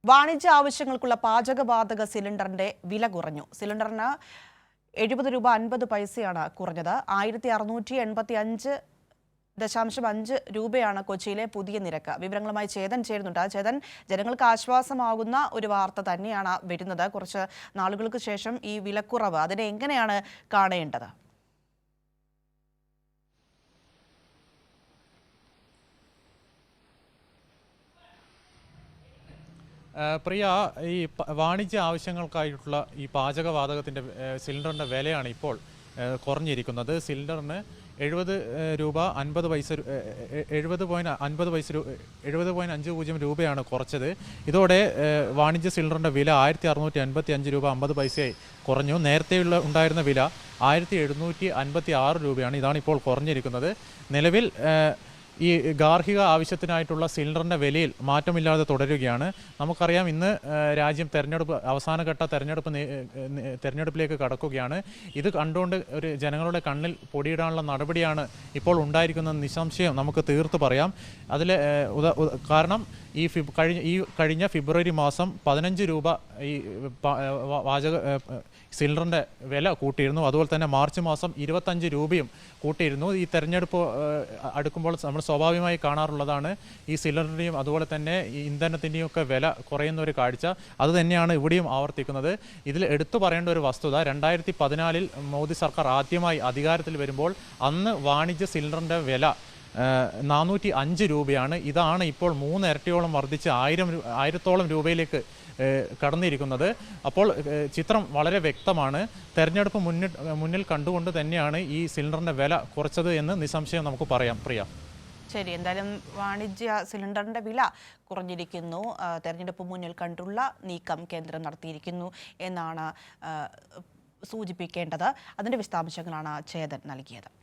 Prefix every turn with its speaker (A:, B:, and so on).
A: വാണിജ്യ ആവശ്യങ്ങൾക്കുള്ള പാചകവാതക സിലിണ്ടറിന്റെ വില കുറഞ്ഞു. സിലിണ്ടറിന് 70 രൂപ 50 പൈസയാണ് കുറഞ്ഞത്. 1685.5 രൂപയാണ് കൊച്ചിയിലെ പുതിയ നിരക്ക്. വിവരങ്ങളുമായി ചേതൻ ചേരുന്നുണ്ട്. ചേതൻ, ജനങ്ങൾക്ക് ആശ്വാസമാകുന്ന ഒരു വാർത്ത തന്നെയാണ് വരുന്നത്. കുറച്ച് നാളുകൾക്ക് ശേഷം ഈ വിലക്കുറവ് അതിനെ എങ്ങനെയാണ് കാണേണ്ടത്?
B: പ്രിയ, ഈ വാണിജ്യ ആവശ്യങ്ങൾക്കായിട്ടുള്ള ഈ പാചകവാതകത്തിൻ്റെ സിലിണ്ടറിൻ്റെ വിലയാണ് ഇപ്പോൾ കുറഞ്ഞിരിക്കുന്നത്. സിലിണ്ടറിന് 70 രൂപ 50 പൈസ 70.50 രൂപയാണ് കുറച്ചത്. ഇതോടെ വാണിജ്യ സിലിണ്ടറിൻ്റെ വില 1685 രൂപ 50 പൈസയായി കുറഞ്ഞു. നേരത്തെയുള്ള ഉണ്ടായിരുന്ന വില 1756 രൂപയാണ്. ഇതാണ് ഇപ്പോൾ കുറഞ്ഞിരിക്കുന്നത്. നിലവിൽ ഈ ഗാർഹിക ആവശ്യത്തിനായിട്ടുള്ള സിലിണ്ടറിൻ്റെ വിലയിൽ മാറ്റമില്ലാതെ തുടരുകയാണ്. നമുക്കറിയാം, ഇന്ന് രാജ്യം അവസാനഘട്ട തെരഞ്ഞെടുപ്പിലേക്ക് കടക്കുകയാണ്. ഇത് കണ്ടുകൊണ്ട് ഒരു ജനങ്ങളുടെ കണ്ണിൽ പൊടിയിടാനുള്ള നടപടിയാണ് ഇപ്പോൾ ഉണ്ടായിരിക്കുന്നത് നിസ്സംശയം നമുക്ക് തീർത്ത് പറയാം. കാരണം കഴിഞ്ഞ ഫെബ്രുവരി മാസം 15 രൂപ ഈ സിലിണ്ടറിൻ്റെ വില കൂട്ടിയിരുന്നു. അതുപോലെ തന്നെ മാർച്ച് മാസം 25 രൂപയും കൂട്ടിയിരുന്നു. ഈ തെരഞ്ഞെടുപ്പ് അടുക്കുമ്പോൾ നമ്മൾ സ്വാഭാവികമായി കാണാറുള്ളതാണ് ഈ സിലിണ്ടറിൻ്റെയും അതുപോലെ തന്നെ ഈ ഇന്ധനത്തിൻ്റെയും ഒക്കെ വില കുറയുന്ന ഒരു കാഴ്ച. അതുതന്നെയാണ് ഇവിടെയും ആവർത്തിക്കുന്നത്. ഇതിൽ എടുത്തു പറയേണ്ട ഒരു വസ്തുത, 2014 മോദി സർക്കാർ ആദ്യമായി അധികാരത്തിൽ വരുമ്പോൾ അന്ന് വാണിജ്യ സിലിണ്ടറിൻ്റെ വില 405 രൂപയാണ്. ഇതാണ് ഇപ്പോൾ 3 ഇരട്ടിയോളം വർദ്ധിച്ച് 1000-ഓളം രൂപയിലേക്ക് കടന്നിരിക്കുന്നത്. അപ്പോൾ ചിത്രം വളരെ വ്യക്തമാണ്. തെരഞ്ഞെടുപ്പ് മുന്നിൽ കണ്ടുകൊണ്ട് തന്നെയാണ് ഈ സിലിണ്ടറിൻ്റെ വില കുറച്ചത് എന്ന് നിസ്സംശയം നമുക്ക് പറയാം. പ്രിയ,
A: ശരി, എന്തായാലും വാണിജ്യ സിലിണ്ടറിന്റെ വില കുറഞ്ഞിരിക്കുന്നു. തെരഞ്ഞെടുപ്പ് മുന്നിൽ കണ്ടുള്ള നീക്കം കേന്ദ്രം നടത്തിയിരിക്കുന്നു എന്നാണ് സൂചിപ്പിക്കേണ്ടത്. അതിൻ്റെ വിശദാംശങ്ങളാണ് ചേതൻ നൽകിയത്.